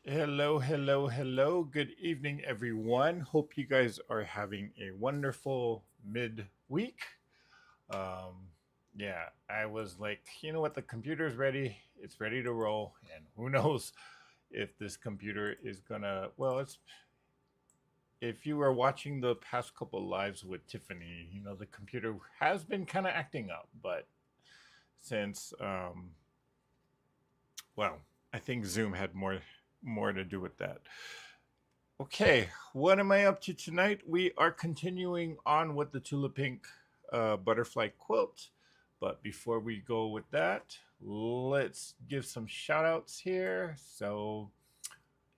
Hello, hello, hello. Good evening, everyone. Hope you guys are having a wonderful midweek. Um, yeah, I was like, you know what? The computer's ready. It's ready to roll. And who knows if this computer is gonna, well, it's, if you were watching the past couple lives with Tiffany, the computer has been kind of acting up. But since, well, I think Zoom had more to do with that. Okay, what am I up to tonight? We are continuing on with the Tula Pink Butterfly quilt. But before we go with that, let's give some shout outs here. So,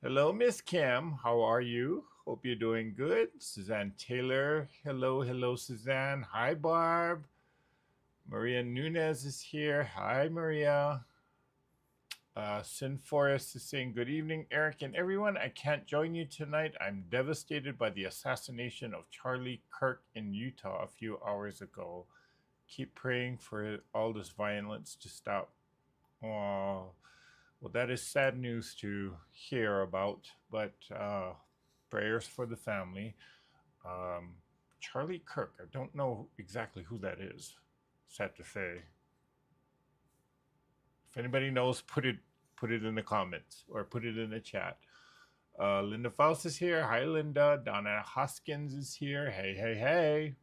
hello, Miss Kim. How are you? Hope you're doing good. Suzanne Taylor. Hello, hello, Suzanne. Hi, Barb. Maria Nunez is here. Hi, Maria. Sin Forest is saying, good evening, Eric and everyone. I can't join you tonight. I'm devastated by the assassination of Charlie Kirk in Utah a few hours ago. Keep praying for all this violence to stop. Oh, well, that is sad news to hear about, but prayers for the family. Um, Charlie Kirk, I don't know exactly who that is. Sad to say. If anybody knows, put it in the comments or put it in the chat. Linda Faust is here. Hi, Linda. Donna Hoskins is here. Hey, hey, hey.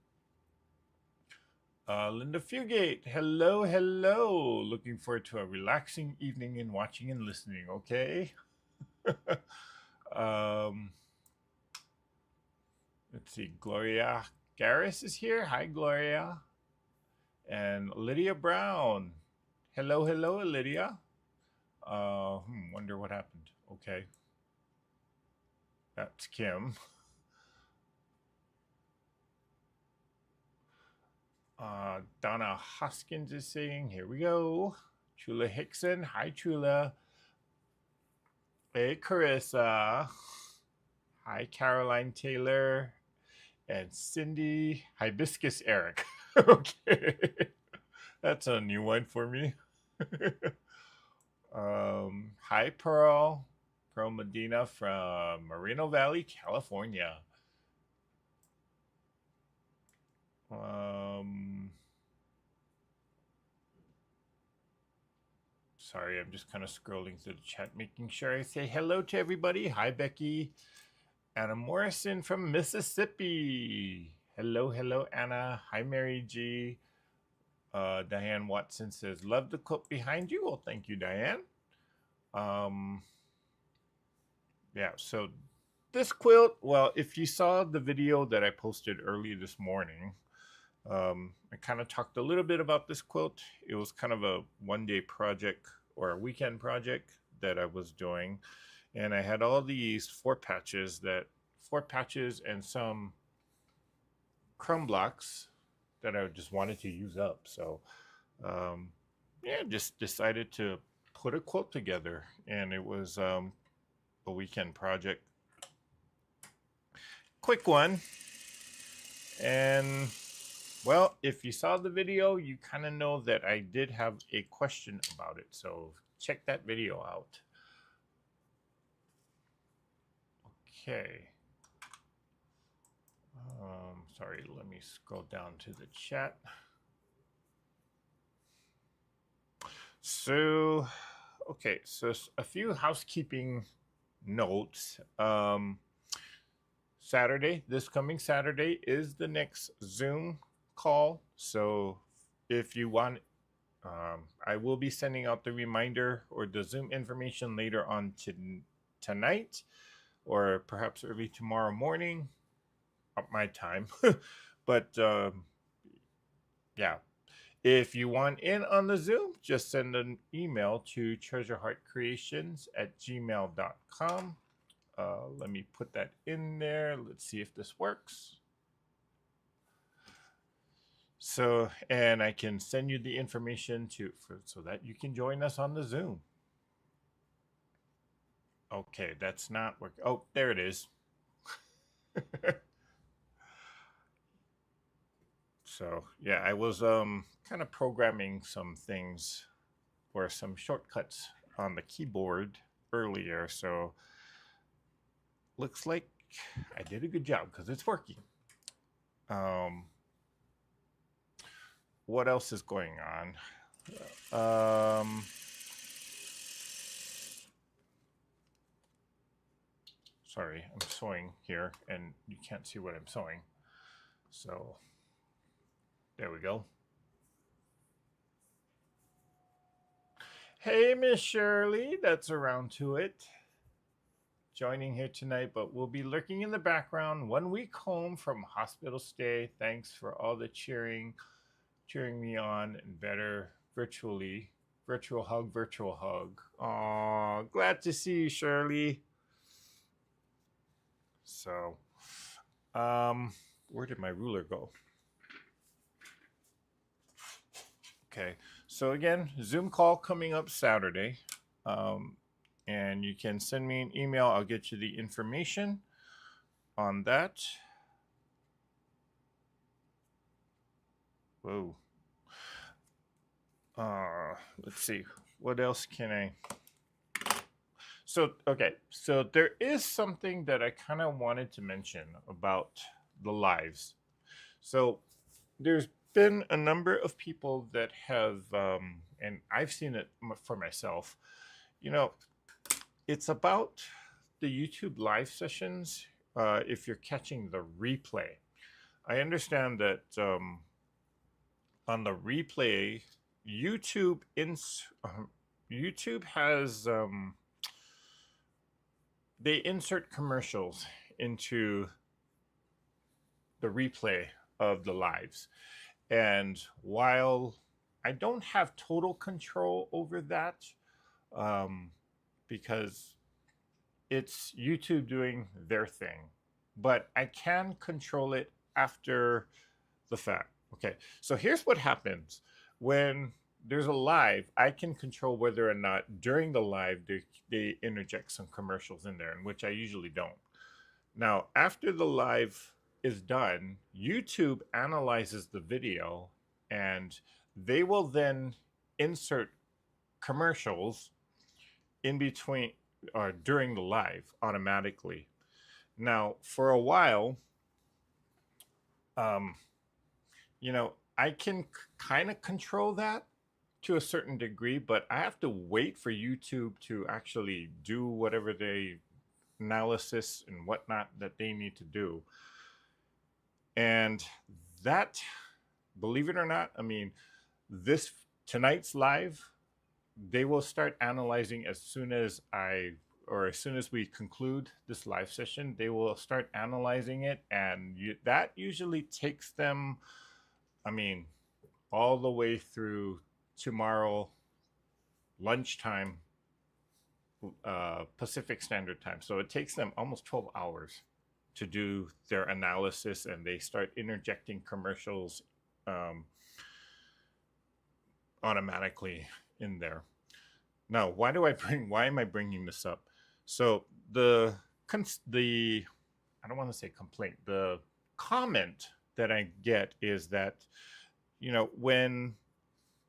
Linda Fugate. Hello, hello. Looking forward to a relaxing evening in watching and listening. Okay. um, let's see. Gloria Garris is here. Hi, Gloria. And Lydia Brown. Hello, hello, Lydia. Wonder what happened. Okay. That's Kim. Donna Hoskins is saying, here we go. Chula Hickson. Hi, Chula. Hey, Carissa. Hi, Caroline Taylor. And Cindy Hibiscus Eric. Okay. That's a new one for me. Hi, Pearl. Pearl Medina from Moreno Valley, California. Sorry, I'm just kind of scrolling through the chat, making sure I say hello to everybody. Hi, Becky. Anna Morrison from Mississippi. Hello, hello, Anna. Hi, Mary G. Diane Watson says, love the quilt behind you. Well, thank you, Diane. Yeah, so this quilt, well, if you saw the video that I posted early this morning, I kind of talked a little bit about this quilt. It was kind of a one-day project or a weekend project that I was doing. And I had all these four patches and some crumb blocks that I just wanted to use up. So, yeah, just decided to put a quilt together, and it was a weekend project, quick one. And well, if you saw the video, you kind of know that I did have a question about it. So check that video out. Okay. Sorry, let me scroll down to the chat. So, okay, so a few housekeeping notes. This coming Saturday is the next Zoom call. So if you want, I will be sending out the reminder or the Zoom information later on tonight, or perhaps early tomorrow morning at my time. But yeah, if you want in on the Zoom, just send an email to treasureheartcreations@gmail.com. Let me put that in there. Let's see if this works. So, and I can send you the information so that you can join us on the Zoom. Okay, that's not working. Oh, there it is. So yeah, I was kind of programming some things or some shortcuts on the keyboard earlier. So looks like I did a good job because it's working. Um, what else is going on? Sorry, I'm sewing here and you can't see what I'm sewing. So there we go. Hey, Miss Shirley, that's around to it. Joining here tonight, but will be lurking in the background. 1 week home from hospital stay. Thanks for all the cheering me on, and better virtually. Virtual hug, virtual hug. Aw, glad to see you, Shirley. So, where did my ruler go? Okay, so again, Zoom call coming up Saturday. And you can send me an email. I'll get you the information on that. Whoa. Let's see. What else can I? So, okay. So there is something that I kind of wanted to mention about the lives. So there's been a number of people that have, and I've seen it for myself, you know, it's about the YouTube live sessions. If you're catching the replay, I understand that on the replay, YouTube YouTube has they insert commercials into the replay of the lives, and while I don't have total control over that, because it's YouTube doing their thing, but I can control it after the fact. Okay, so here's what happens when there's a live. I can control whether or not during the live they interject some commercials in there, and which I usually don't. Now, after the live is done, YouTube analyzes the video and they will then insert commercials in between or during the live automatically. Now, for a while, um, I can kind of control that to a certain degree, but I have to wait for YouTube to actually do whatever they analysis and whatnot that they need to do. And that, believe it or not, I mean, this tonight's live, they will start analyzing as soon as as soon as we conclude this live session, they will start analyzing it. And that usually takes them, I mean, all the way through tomorrow lunchtime, Pacific Standard Time. So it takes them almost 12 hours to do their analysis, and they start interjecting commercials automatically in there. Now, why am I bringing this up? So the I don't want to say complaint, the comment that I get is that, when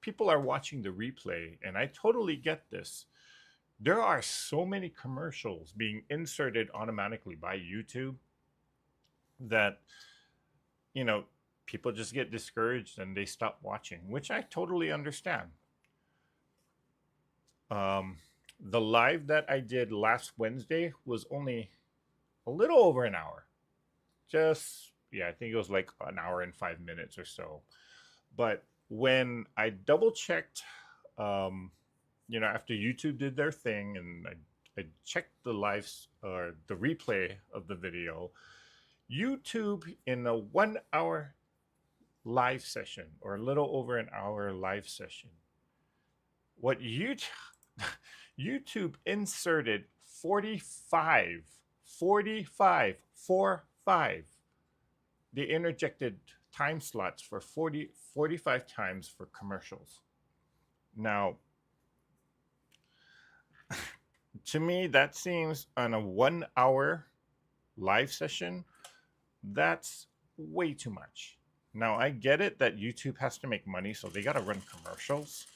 people are watching the replay, and I totally get this, there are so many commercials being inserted automatically by YouTube that, people just get discouraged and they stop watching, which I totally understand. The live that I did last Wednesday was only a little over an hour. I think it was like an hour and 5 minutes or so. But when I double checked, after YouTube did their thing, and I checked the lives or the replay of the video, YouTube in a 1 hour live session, or a little over an hour live session, what YouTube inserted 45. They interjected time slots for 45 times for commercials. Now, to me, that seems, on a 1 hour live session, that's way too much. Now, I get it that YouTube has to make money, so they got to run commercials.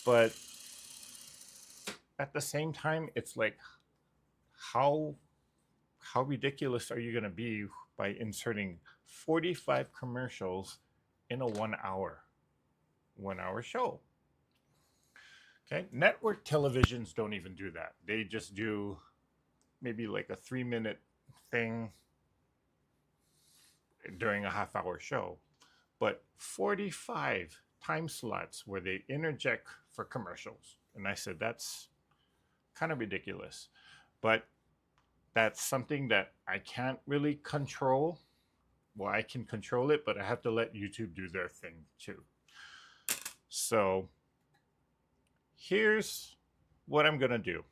But at the same time, it's like, how ridiculous are you going to be by inserting 45 commercials in a 1 hour show? Okay, network televisions don't even do that. They just do maybe like a 3-minute thing during a half-hour show, but 45 time slots where they interject for commercials. And I said, that's kind of ridiculous. But that's something that I can't really control. Well, I can control it, but I have to let YouTube do their thing too. So here's what I'm going to do.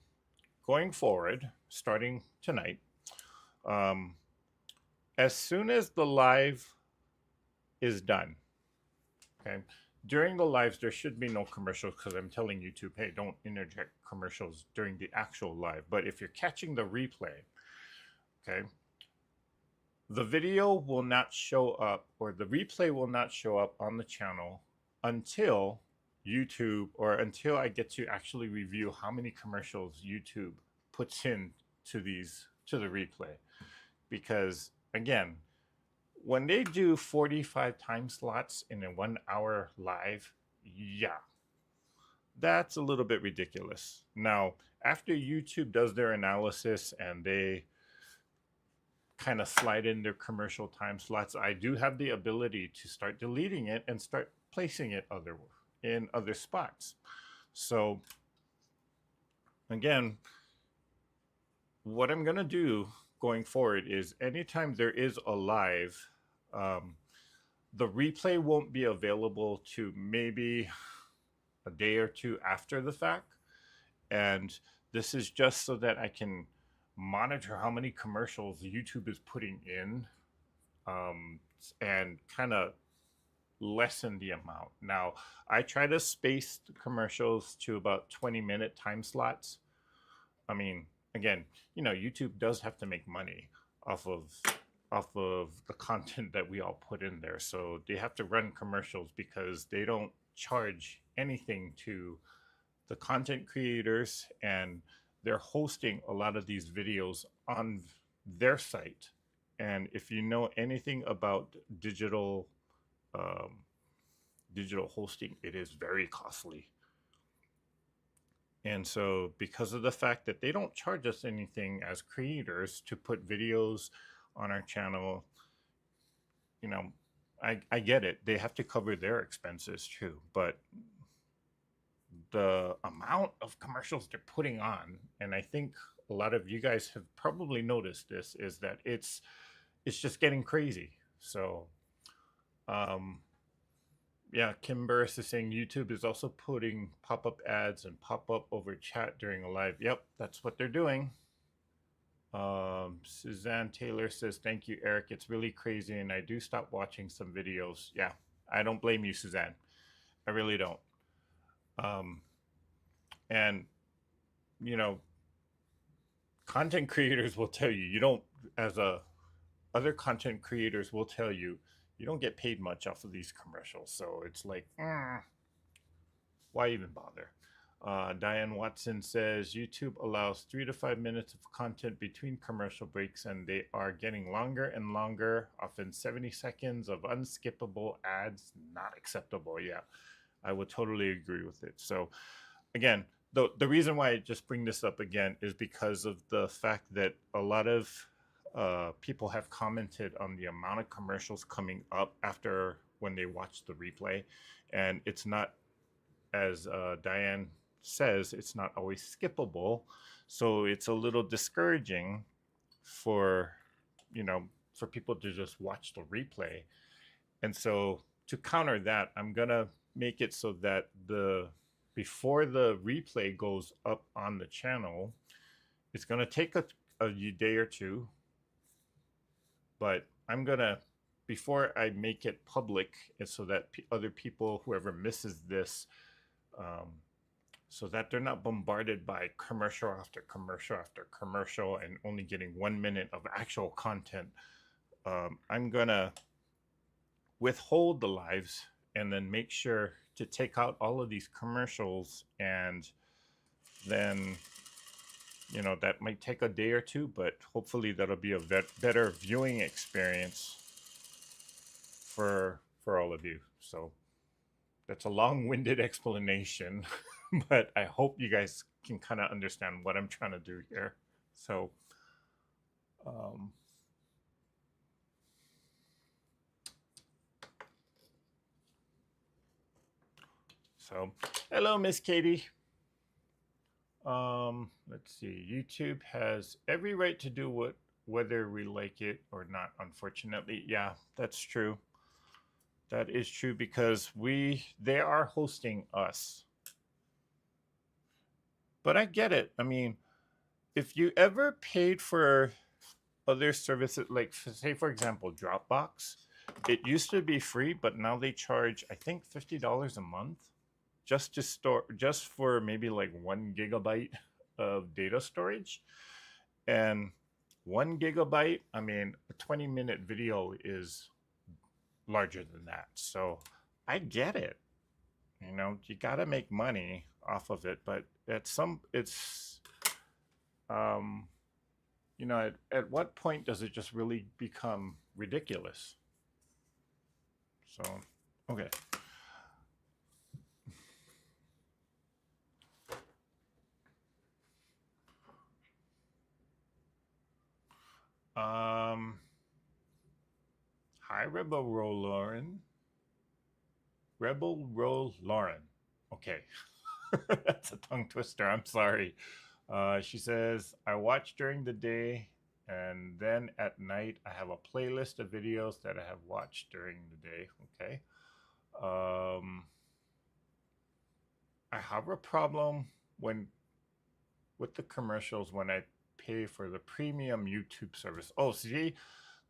Going forward, starting tonight, as soon as the live is done, okay, during the lives, there should be no commercials because I'm telling YouTube, hey, don't interject commercials during the actual live. But if you're catching the replay, okay, the video will not show up, or the replay will not show up on the channel until YouTube, or until I get to actually review how many commercials YouTube puts in to the replay. Because again, when they do 45 time slots in a 1 hour live, yeah, that's a little bit ridiculous. Now, after YouTube does their analysis and they kind of slide in their commercial time slots, I do have the ability to start deleting it and start placing it in other spots. So again, what I'm gonna do going forward is anytime there is a live, the replay won't be available to maybe a day or two after the fact. And this is just so that I can monitor how many commercials YouTube is putting in, and kind of lessen the amount. Now, I try to space the commercials to about 20-minute time slots. I mean, again, YouTube does have to make money off of the content that we all put in there. So they have to run commercials because they don't charge anything to the content creators, and they're hosting a lot of these videos on their site. And if you know anything about digital hosting, it is very costly. And so because of the fact that they don't charge us anything as creators to put videos on our channel, I get it. They have to cover their expenses too. But the amount of commercials they're putting on, and I think a lot of you guys have probably noticed this, is that it's just getting crazy. So yeah, Kim Burris is saying YouTube is also putting pop-up ads and pop-up over chat during a live. Yep, that's what they're doing. Suzanne Taylor says, thank you, Eric. It's really crazy, and I do stop watching some videos. Yeah, I don't blame you, Suzanne. I really don't. And, content creators will tell you, other content creators will tell you, you don't get paid much off of these commercials. So it's like, why even bother? Diane Watson says, YouTube allows 3 to 5 minutes of content between commercial breaks, and they are getting longer and longer, often 70 seconds of unskippable ads. Not acceptable. Yeah, I would totally agree with it. So again, the reason why I just bring this up again is because of the fact that a lot of people have commented on the amount of commercials coming up after when they watch the replay, and it's not, as Diane says, it's not always skippable. So it's a little discouraging for people to just watch the replay. And so to counter that, I'm gonna make it so that before the replay goes up on the channel, it's gonna take a day or two, but I'm gonna, before I make it public, it's so that other people, whoever misses this, so that they're not bombarded by commercial after commercial after commercial and only getting 1 minute of actual content. I'm gonna withhold the lives and then make sure to take out all of these commercials, and then you know, that might take a day or two, but hopefully that'll be a better viewing experience for all of you. So that's a long-winded explanation, but I hope you guys can kind of understand what I'm trying to do here. So, um, hello, Miss Katie. Let's see. YouTube has every right to do whether we like it or not. Unfortunately, yeah, that's true. That is true because they are hosting us. But I get it. I mean, if you ever paid for other services, like say for example, Dropbox, it used to be free, but now they charge I think $50 a month just to store, just for maybe like 1 gigabyte of data storage. And 1 gigabyte, I mean, a 20-minute video is larger than that. So I get it. You know, you got to make money off of it, but it's, you know, at what point does it just really become ridiculous? So, okay. Hi, Rebel Roll Lauren. Rebel Roll Lauren. Okay. That's a tongue twister. I'm sorry. She says, I watch during the day and then at night I have a playlist of videos that I have watched during the day. Okay. I have a problem with the commercials when I pay for the premium YouTube service. Oh, see,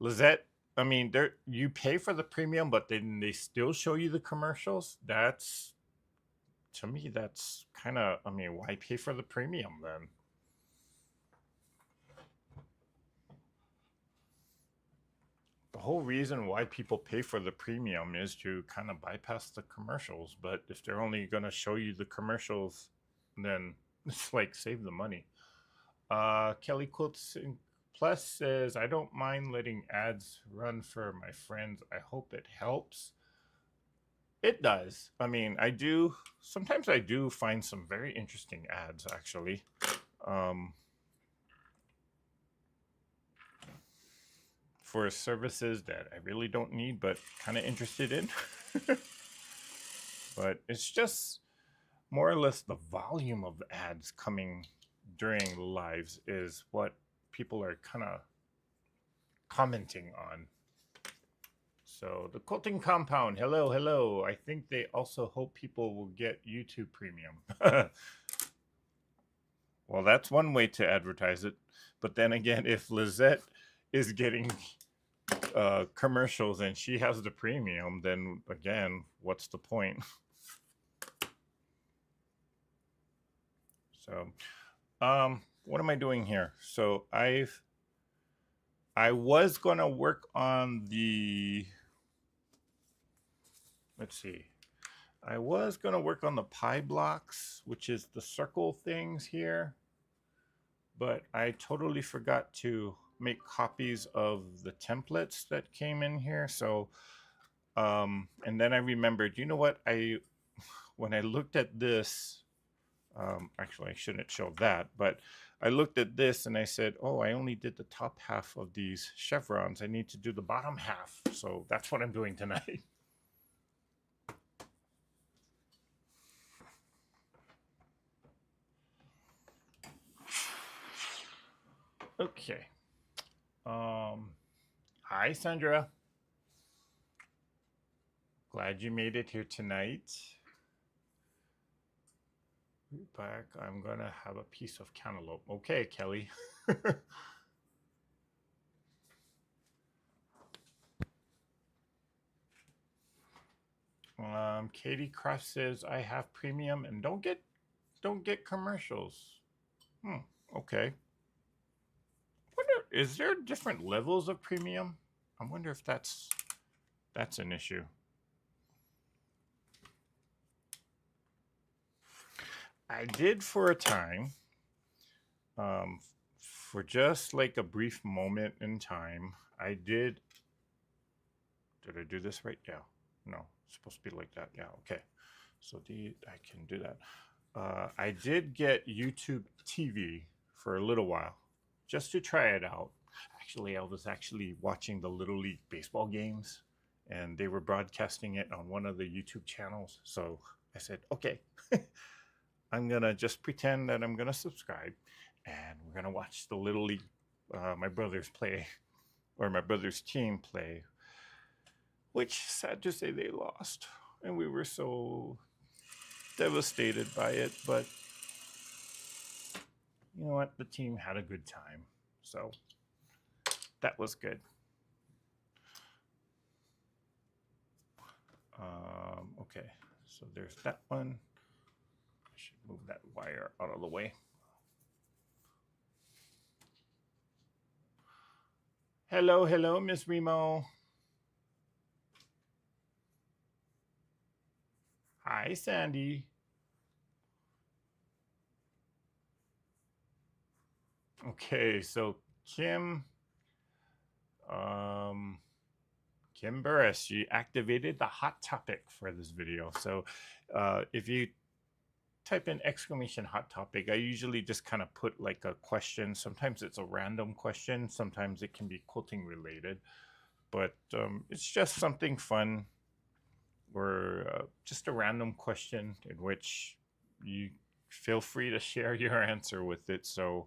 Lizette, I mean, you pay for the premium, but then they still show you the commercials. That's, to me, that's kind of, I mean, why pay for the premium then? The whole reason why people pay for the premium is to kind of bypass the commercials. But if they're only going to show you the commercials, then it's like save the money. Kelly Quilts Plus says, I don't mind letting ads run for my friends. I hope it helps. It does. I mean, sometimes I do find some very interesting ads, actually. For services that I really don't need, but kind of interested in. But it's just more or less the volume of ads coming during lives is what people are kind of commenting on. So the Quilting Compound, hello. I think they also hope people will get YouTube Premium. Well, that's one way to advertise it. But then again, if Lizette is getting commercials and she has the premium, then again, what's the point? So, what am I doing here? So I was going to work on the, let's see. I was going to work on the pie blocks, which is the circle things here, but I totally forgot to make copies of the templates that came in here. So, and then I remembered, you know what? When I looked at this, actually I shouldn't show that, but I looked at this and I said, oh, I only did the top half of these chevrons. I need to do the bottom half. So that's what I'm doing tonight. Okay. Hi, Sandra. Glad you made it here tonight. Back, I'm gonna have a piece of cantaloupe. Okay, Kelly. Katie Cross says I have premium and don't get commercials. Okay. Is there different levels of premium? I wonder if that's an issue. I did for a time. Um, for just like a brief moment in time, I did. Did I do this right? Yeah. No, it's supposed to be like that. Yeah. Okay. So I can do that. I did get YouTube TV for a little while, just to try it out. Actually, I was actually watching the Little League baseball games, and they were broadcasting it on one of the YouTube channels. So I said, okay, I'm gonna just pretend that I'm gonna subscribe, and we're gonna watch the Little League, my brothers play, or my brother's team play. Which, sad to say, they lost, and we were so devastated by it. But you know what? The team had a good time, so that was good. Okay, so there's that one. I should move that wire out of the way. Hello, hello, Miss Remo. Hi, Sandy. Okay, so Kim, um, Kim Burris, she activated the hot topic for this video. So if you type in exclamation hot topic, I usually just kind of put like a question. Sometimes it's a random question. Sometimes it can be quilting related. But it's just something fun or just a random question in which you feel free to share your answer with it. So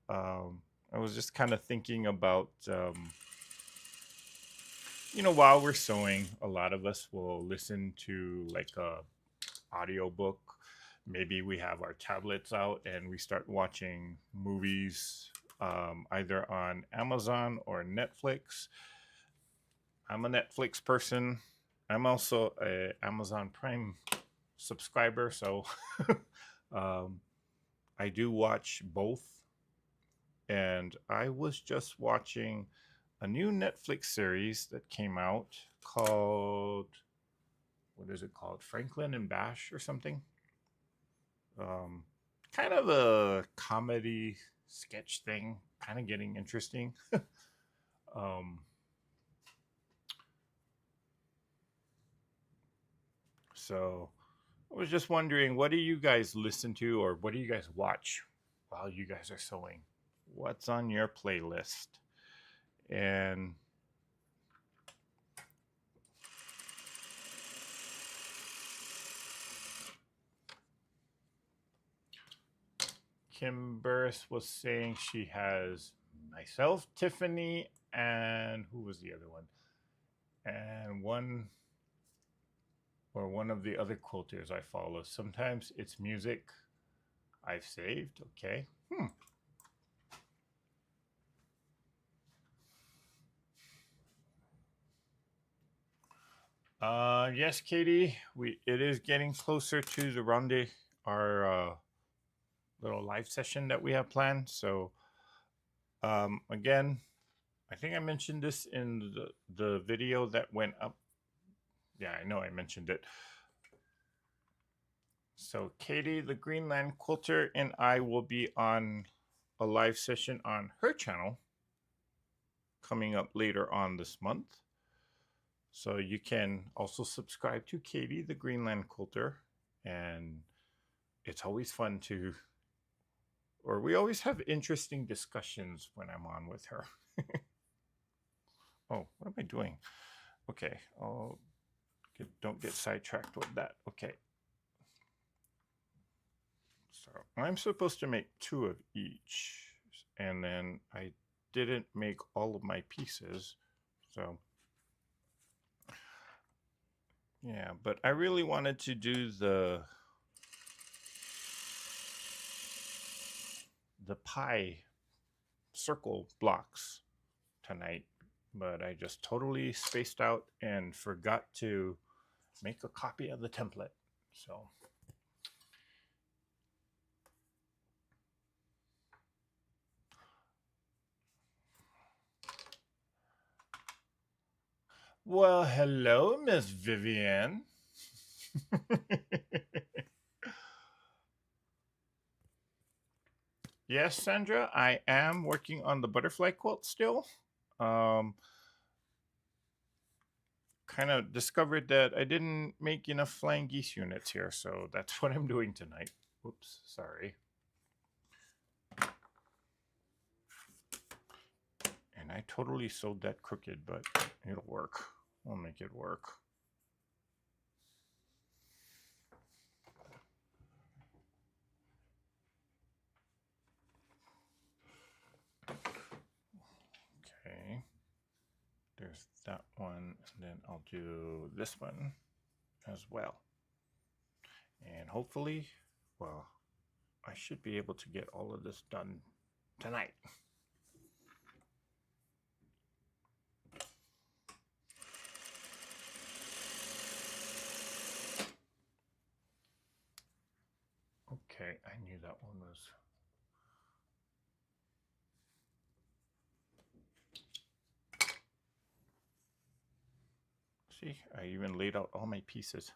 I was just kind of thinking about, while we're sewing, a lot of us will listen to like a audiobook. Maybe we have our tablets out and we start watching movies either on Amazon or Netflix. I'm a Netflix person. I'm also a Amazon Prime subscriber, so I do watch both. And I was just watching a new Netflix series that came out called, what is it called? Franklin and Bash or something. Kind of a comedy sketch thing, kind of getting interesting. um, so I was just wondering, what do you guys listen to or what do you guys watch while you guys are sewing? What's on your playlist? And Kim Burris was saying she has myself, Tiffany, and who was the other one? And one of the other quilters I follow. Sometimes it's music I've saved. Okay. Yes, Katie. It is getting closer to the Ronde, our little live session that we have planned. So, again, I think I mentioned this in the video that went up. Yeah, I know I mentioned it. So Katie, the Greenland Quilter, and I will be on a live session on her channel coming up later on this month. So you can also subscribe to Katie, the Greenland Quilter, and it's always fun to, or we always have interesting discussions when I'm on with her. Oh, what am I doing? Okay, don't get sidetracked with that. Okay. So I'm supposed to make 2 of each, and then I didn't make all of my pieces. So yeah, but I really wanted to do the pie circle blocks tonight, but I just totally spaced out and forgot to make a copy of the template. So well, hello, Miss Vivian. Yes, Sandra, I am working on the butterfly quilt still. Um, kind of discovered that I didn't make enough flying geese units here, so that's what I'm doing tonight. Oops, sorry. And I totally sewed that crooked, but it'll work. I'll make it work. Okay. There's that one, and then I'll do this one as well. And hopefully, well, I should be able to get all of this done tonight. Okay, I knew that one was... See, I even laid out all my pieces.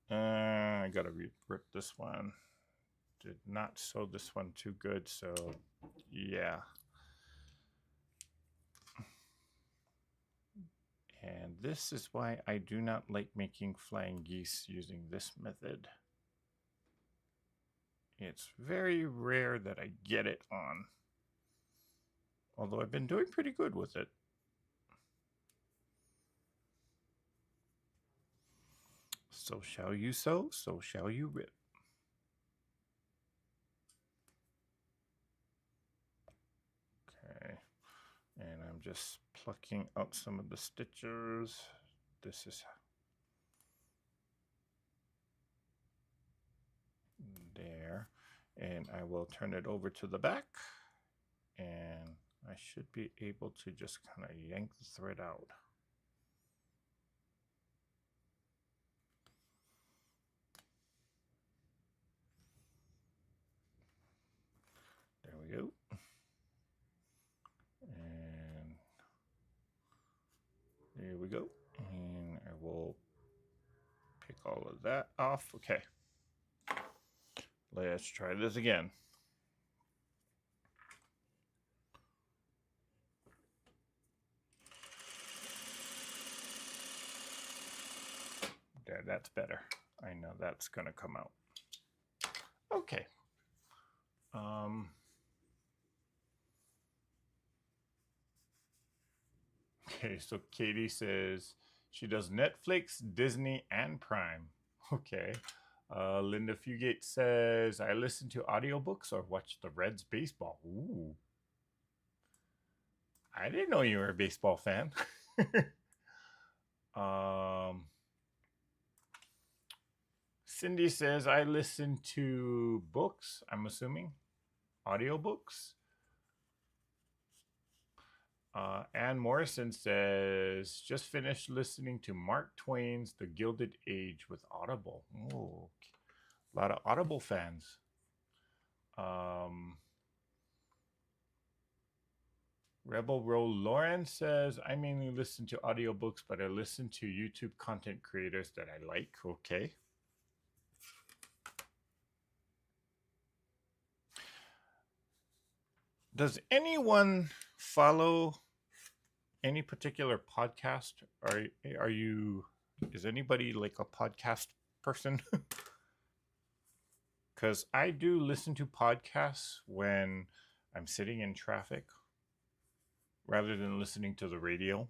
I gotta rip this one. Did not sew this one too good, so yeah. And this is why I do not like making flying geese using this method. It's very rare that I get it on. Although I've been doing pretty good with it. So shall you sew, so shall you rip. Okay, and I'm just plucking out some of the stitches. This is there, and I will turn it over to the back, and I should be able to just kind of yank the thread out. There we go. And there we go. And I will pick all of that off. Okay. Let's try this again. There, that's better. I know that's gonna come out. Okay. Okay, so Katie says she does Netflix, Disney, and Prime. Okay. Linda Fugate says, I listen to audiobooks or watch the Reds baseball. Ooh. I didn't know you were a baseball fan. Cindy says, I listen to books, I'm assuming, audiobooks. Ann Morrison says, just finished listening to Mark Twain's The Gilded Age with Audible. Oh, a lot of Audible fans. Rebel Roll Lauren says, I mainly listen to audiobooks, but I listen to YouTube content creators that I like. Okay. Does anyone follow any particular podcast? Are you, is anybody like a podcast person? Because I do listen to podcasts when I'm sitting in traffic rather than listening to the radio.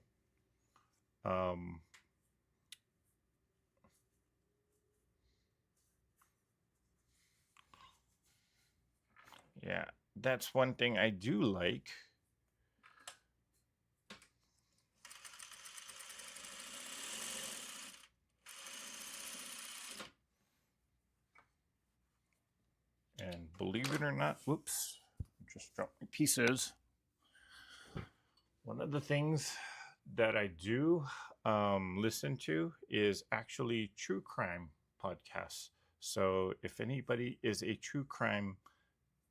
Yeah, that's one thing I do like. And believe it or not, whoops, just dropped my pieces. One of the things that I do listen to is actually true crime podcasts. So if anybody is a true crime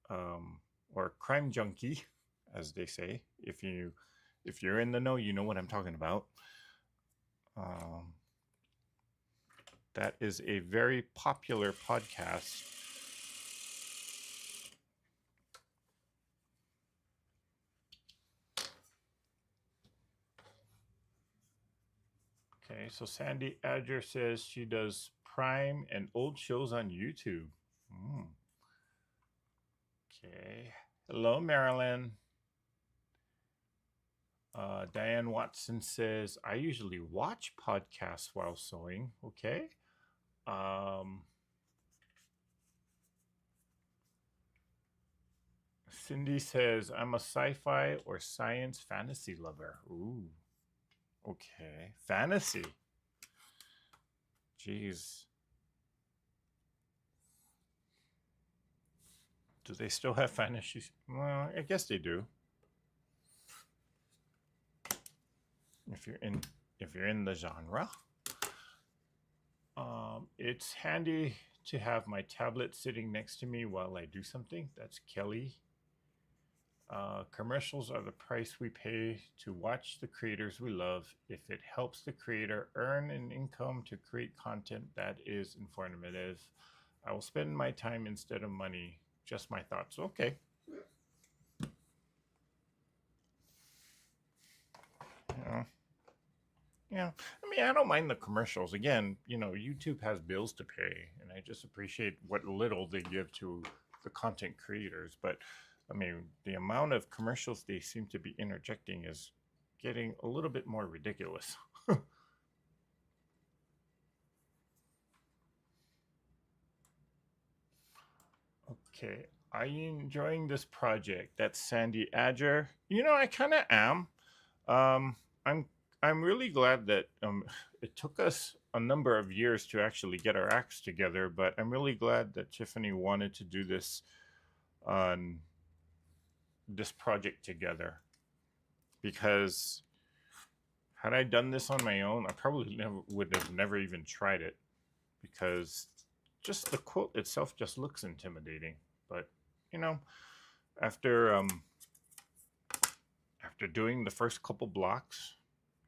or crime junkie, as they say, if you're in the know, you know what I'm talking about. That is a very popular podcast Okay, so Sandy Adger says she does Prime and old shows on YouTube. Mm. Okay. Hello, Marilyn. Diane Watson says, I usually watch podcasts while sewing. Okay. Um, Cindy says, I'm a sci-fi or science fantasy lover. Ooh. Okay. Fantasy. Jeez. Do they still have fantasy? Well, I guess they do. If you're in the genre. It's handy to have my tablet sitting next to me while I do something. That's Kelly. Commercials are the price we pay to watch the creators we love. If it helps the creator earn an income to create content that is informative, I will spend my time instead of money. Just my thoughts. Okay. Yeah. Yeah. I mean, I don't mind the commercials. Again, YouTube has bills to pay, and I just appreciate what little they give to the content creators. But I mean, the amount of commercials they seem to be interjecting is getting a little bit more ridiculous. Okay. Are you enjoying this project? That's Sandy Adger. I kind of am. Um, I'm I'm really glad that it took us a number of years to actually get our acts together, but I'm really glad that Tiffany wanted to do on this project together, because had I done this on my own, I probably would have never even tried it, because just the quilt itself just looks intimidating. But you know, after after doing the first couple blocks,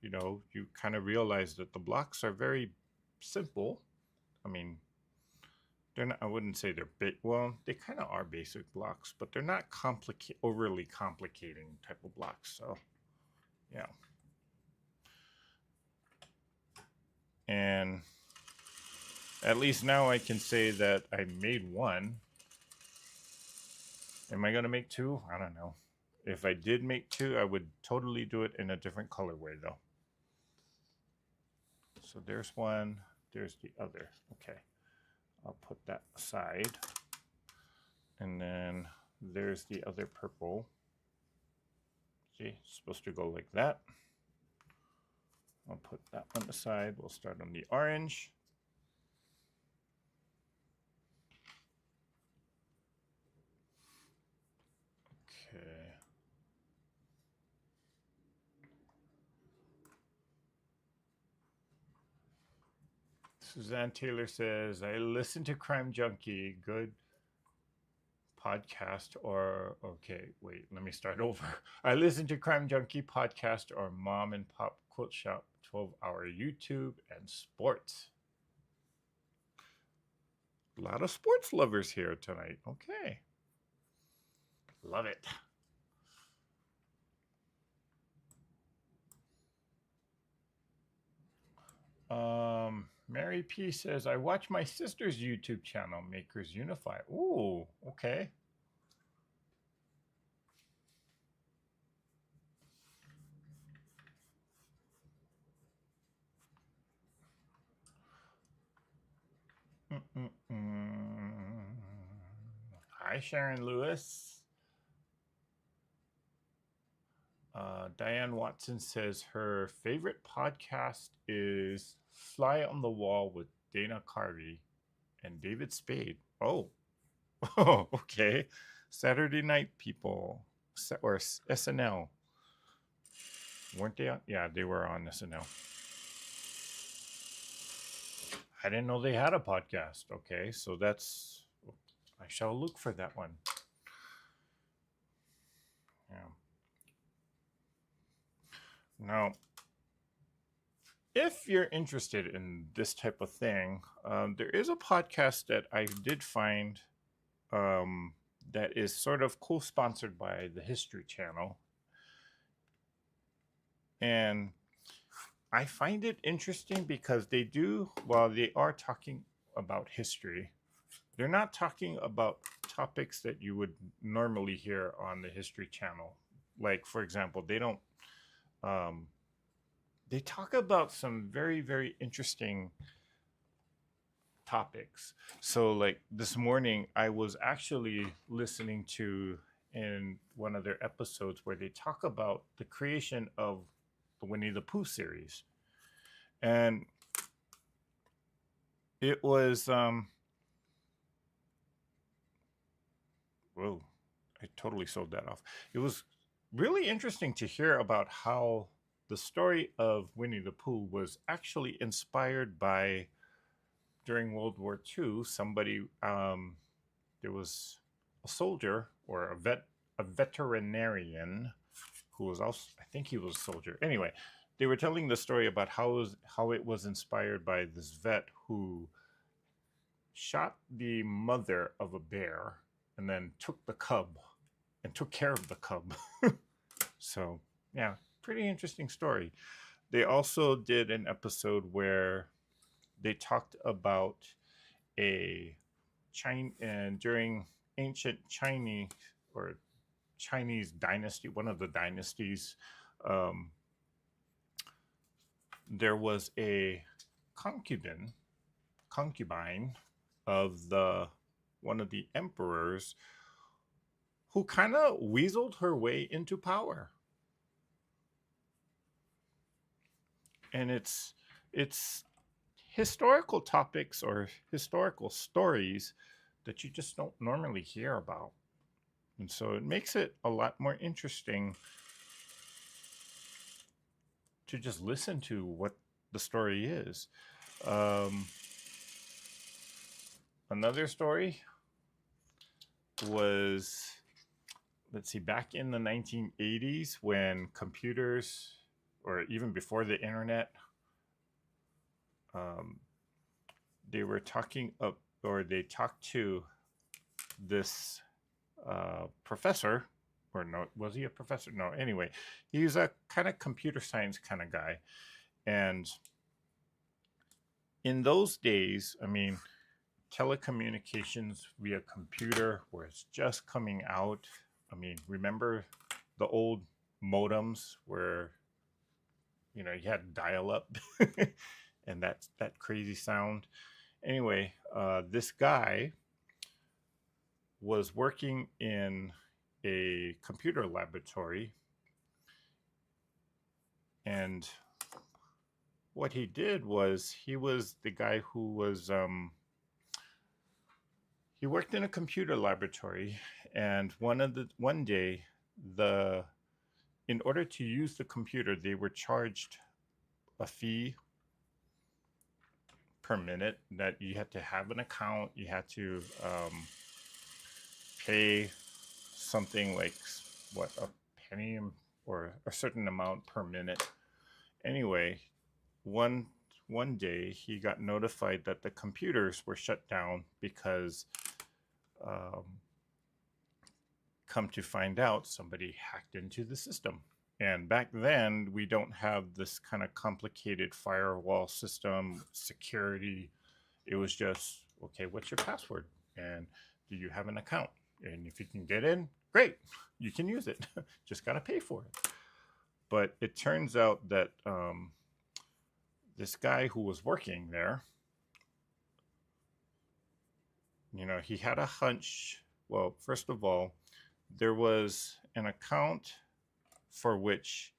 you kind of realize that the blocks are very simple. I mean, they're not, I wouldn't say they're big. Well, they kind of are basic blocks, but they're not overly complicating type of blocks. So, yeah. And at least now I can say that I made one. Am I going to make two? I don't know. If I did make two, I would totally do it in a different colorway, though. So there's one, there's the other. Okay, I'll put that aside. And then there's the other purple. See, it's supposed to go like that. I'll put that one aside. We'll start on the orange. Okay. Suzanne Taylor says, I listen to Crime Junkie. Good podcast okay, wait, let me start over. I listen to Crime Junkie podcast or Mom and Pop Quilt Shop 12-hour YouTube and sports. A lot of sports lovers here tonight. Okay. Love it. Mary P says, I watch my sister's YouTube channel, Makers Unify. Ooh, okay. Hi, Sharon Lewis. Diane Watson says her favorite podcast is Fly on the Wall with Dana Carvey and David Spade. Oh, oh, okay. Saturday Night People or SNL. Weren't they on? Yeah, they were on SNL. I didn't know they had a podcast. Okay, so I shall look for that one. Yeah. Now, if you're interested in this type of thing, there is a podcast that I did find that is sort of co-sponsored by the History Channel. And I find it interesting because they do, while they are talking about history, they're not talking about topics that you would normally hear on the History Channel. Like, for example, they don't, um, they talk about some very, very interesting topics. So, like this morning, I was actually listening to in one of their episodes where they talk about the creation of the Winnie the Pooh series. And it was, whoa, I totally sold that off. It was really interesting to hear about how the story of Winnie the Pooh was actually inspired by during World War II. Somebody, there was a soldier or a veterinarian who was also, I think he was a soldier. Anyway, they were telling the story about how it was inspired by this vet who shot the mother of a bear and then took the cub and took care of the cub. So, yeah, pretty interesting story. They also did an episode where they talked about a China and during ancient Chinese or Chinese dynasty, one of the dynasties, um, there was a concubine concubine of the one of the emperors who kind of weaseled her way into power. And it's historical topics or historical stories that you just don't normally hear about. And so it makes it a lot more interesting to just listen to what the story is. Um, Another story was, let's see, back in the 1980s when computers, or even before the internet, um, they were talking up, or they talked to this professor, or no, was he a professor? No, anyway, he's a kind of computer science kind of guy. And in those days, I mean, telecommunications via computer was just coming out. I mean, remember the old modems where you had dial up and that crazy sound. Anyway, this guy was working in a computer laboratory, and what he did was he was the guy who was he worked in a computer laboratory, and one day the in order to use the computer they were charged a fee per minute that you had to have an account. You had to pay something like what, a penny or a certain amount per minute. Anyway, one one day he got notified that the computers were shut down because um, come to find out somebody hacked into the system. And back then we don't have this kind of complicated firewall system security. It was just, okay, what's your password and do you have an account, and if you can get in, great, you can use it. Just got to pay for it. But it turns out that this guy who was working there, he had a hunch. Well, first of all, there was an account for which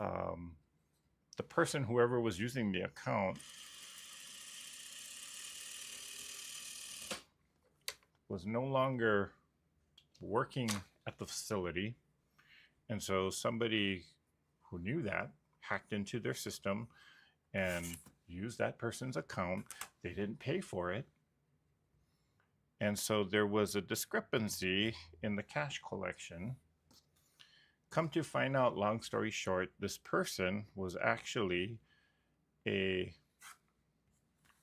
um, the person, whoever was using the account, was no longer working at the facility. And so somebody who knew that hacked into their system and used that person's account. They didn't pay for it. And so there was a discrepancy in the cash collection. Come to find out, long story short, this person was actually a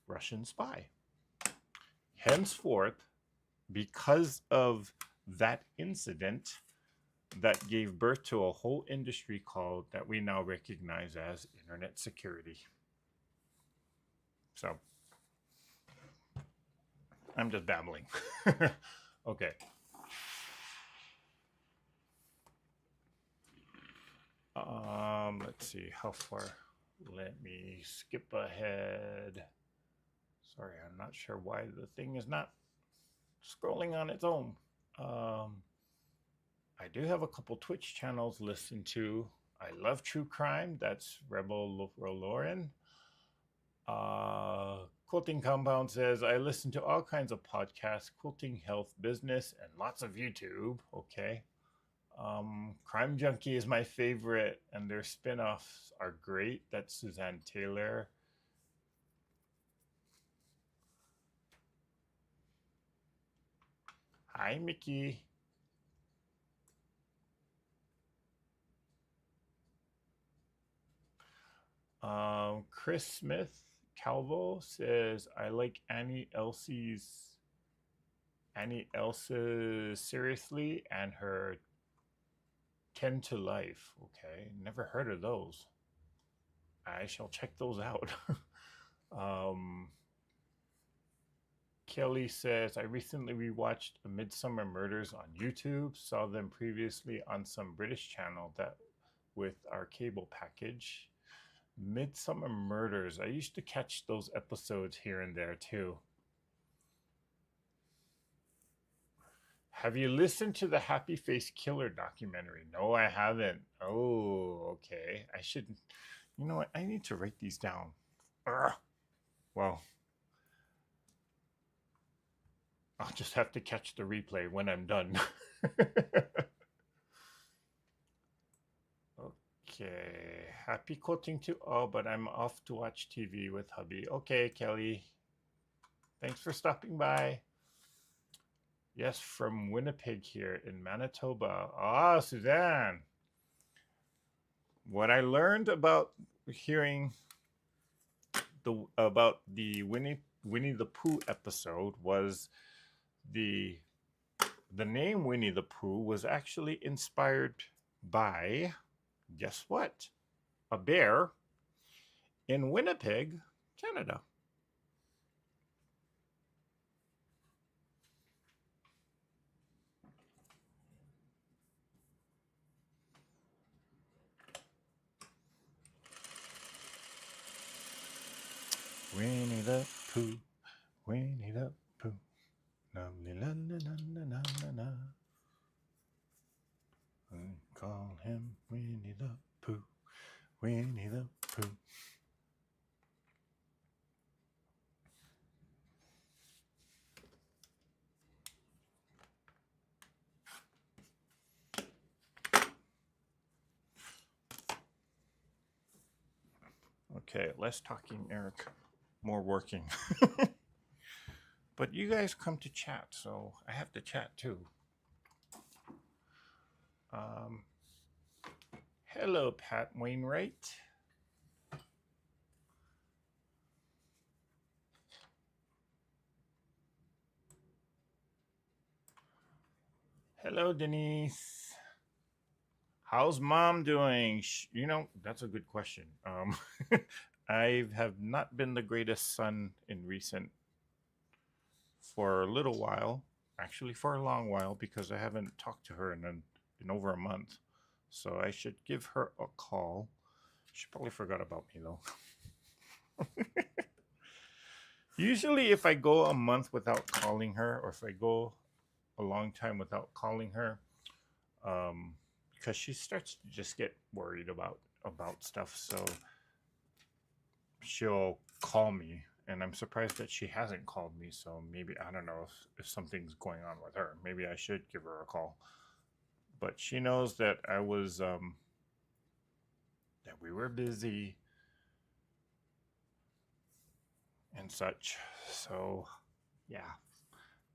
Russian spy. Henceforth, because of that incident, that gave birth to a whole industry called that we now recognize as internet security. So I'm just babbling. Okay. Let's see how far. Let me skip ahead. Sorry, I'm not sure why the thing is not scrolling on its own. I do have a couple Twitch channels listened to. I love true crime. That's Rebel Lauren. Quilting Compound says, I listen to all kinds of podcasts, quilting, health, business, and lots of YouTube. Okay. Crime Junkie is my favorite, and their spin-offs are great. That's Suzanne Taylor. Hi, Mickey. Chris Smith Calvo says, I like Annie Elsie's Seriously and her 10 to Life. Okay, never heard of those. I shall check those out. Kelly says, I recently rewatched Midsummer Murders on YouTube, saw them previously on some British channel that with our cable package. Midsummer Murders. I used to catch those episodes here and there too. Have you listened to the Happy Face Killer documentary? No, I haven't. Oh, okay. I should. You know what? I need to write these down. Ugh. Well, I'll just have to catch the replay when I'm done. Okay. Happy quilting to all, but I'm off to watch TV with hubby. Okay, Kelly. Thanks for stopping by. Yes, from Winnipeg here in Manitoba. Ah, Suzanne. What I learned about hearing about the Winnie the Pooh episode was the name Winnie the Pooh was actually inspired by, guess what? A bear in Winnipeg, Canada. Winnie the Pooh, Winnie the Pooh, la la la la la la la. Call him Winnie the Pooh, Winnie the Pooh. Okay, less talking, Eric. More working. But you guys come to chat, so I have to chat too. Hello, Pat Wainwright. Hello, Denise. How's mom doing? You know, that's a good question. I have not been the greatest son for a little while, actually for a long while, because I haven't talked to her in over a month. So I should give her a call. She probably forgot about me though. Usually, if I go a month without calling her, or if I go a long time without calling her, because she starts to just get worried about stuff, so she'll call me, and I'm surprised that she hasn't called me. So maybe, I don't know if something's going on with her. Maybe I should give her a call. But she knows that I was that we were busy and such. So yeah,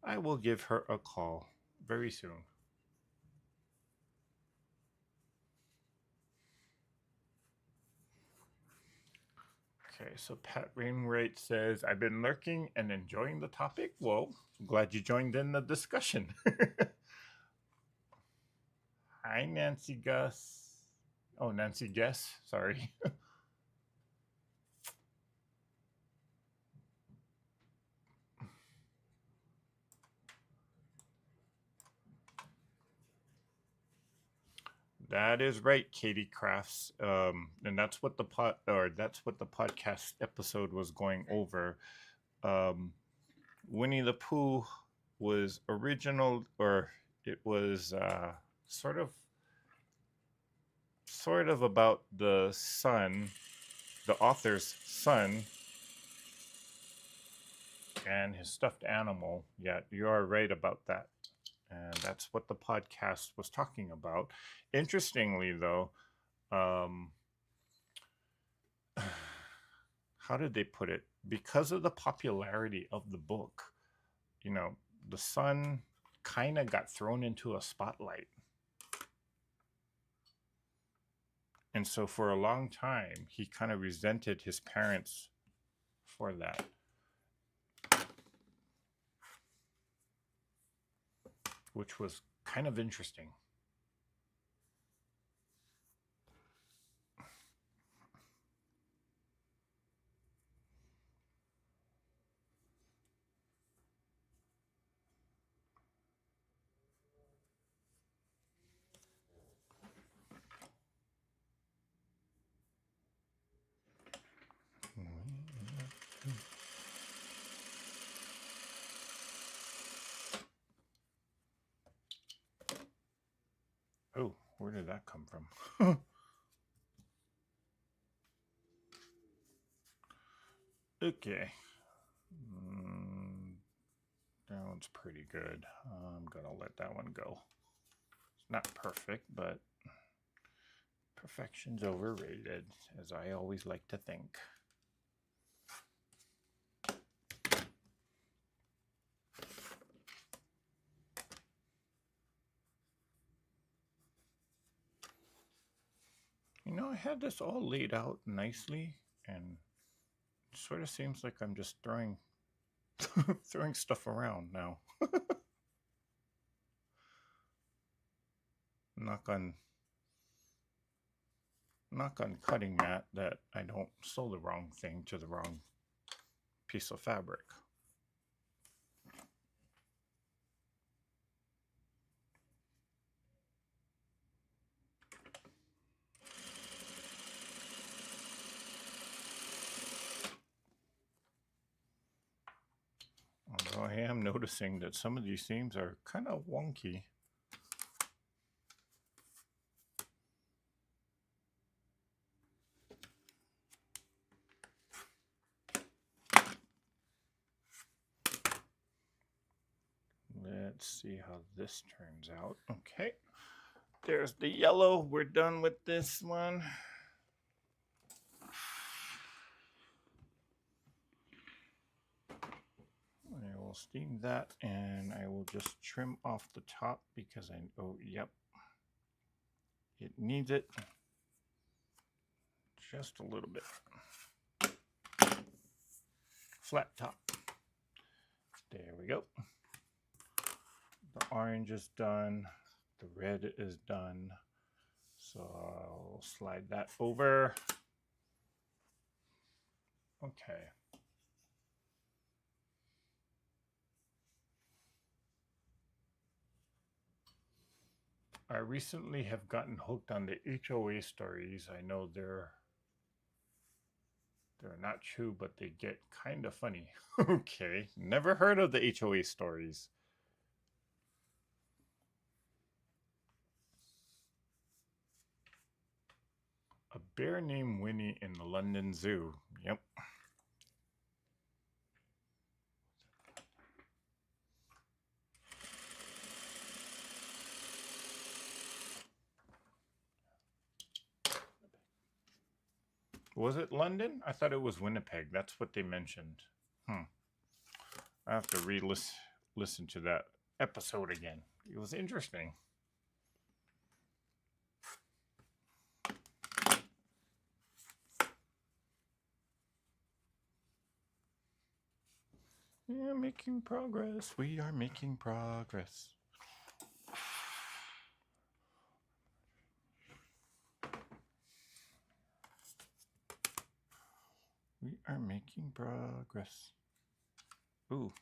I will give her a call very soon. Okay, so Pat Wainwright says, I've been lurking and enjoying the topic. Well, glad you joined in the discussion. Hi, Nancy Gus. Oh, Nancy Guess. Sorry. That is right, Katie Crafts. And that's what that's what the podcast episode was going over. Um, Winnie the Pooh was original, or it was sort of about the son, the author's son, and his stuffed animal. Yeah, you are right about that. And that's what the podcast was talking about. Interestingly, though, um, how did they put it? Because of the popularity of the book, you know, the son kind of got thrown into a spotlight. And so for a long time, he kind of resented his parents for that. Which was kind of interesting. Oh, where did that come from? Okay. That one's pretty good. I'm going to let that one go. It's not perfect, but perfection's overrated, as I always like to think. You know, I had this all laid out nicely, and it sort of seems like I'm just throwing throwing stuff around now. knock on cutting mat that I don't sew the wrong thing to the wrong piece of fabric. Although I am noticing that some of these seams are kind of wonky. Let's see how this turns out. Okay, there's the yellow. We're done with this one. I will steam that, and I will just trim off the top because yep, it needs it just a little bit. Flat top. There we go. The orange is done. The red is done. So I'll slide that over. Okay. I recently have gotten hooked on the HOA stories. I know they're not true, but they get kind of funny. Okay, never heard of the HOA stories. A bear named Winnie in the London Zoo. Yep. Was it London? I thought it was Winnipeg. That's what they mentioned. I have to listen to that episode again. It was interesting. Yeah, making progress. We are making progress. We are making progress. Ooh,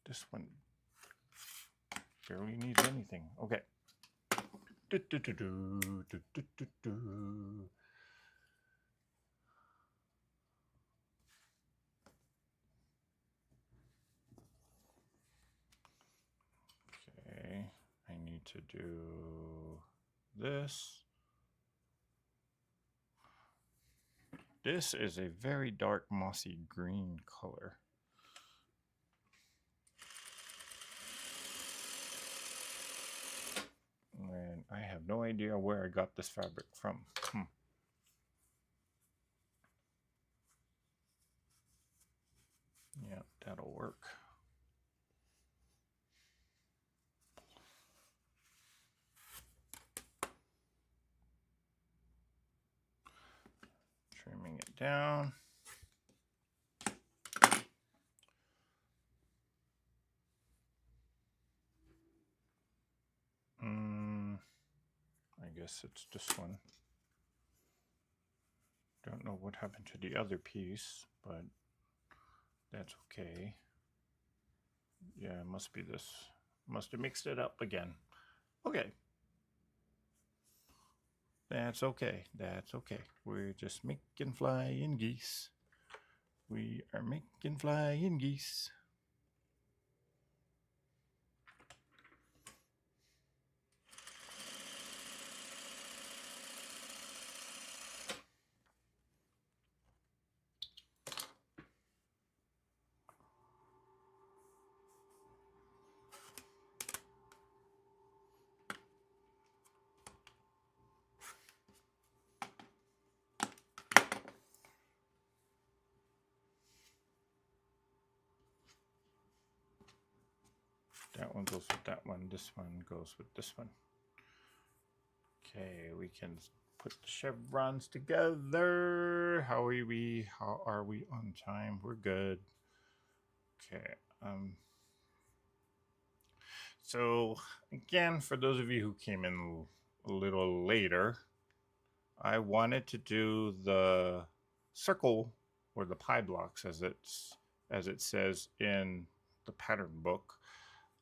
this one barely needs anything. Okay. Do, do, do, do, do, do, do, do. Okay, I need to do this. This is a very dark mossy green color. And I have no idea where I got this fabric from. Yeah, that'll work. Trimming it down. I guess it's this one. Don't know what happened to the other piece, but that's okay. Yeah, it must be this. Must have mixed it up again. Okay. That's okay. That's okay. We're just making flying geese. We are making flying geese. That one goes with that one. This one goes with this one. Okay, we can put the chevrons together. How are we? How are we on time? We're good. Okay. So again, for those of you who came in a little later, I wanted to do the circle or the pie blocks as it says in the pattern book,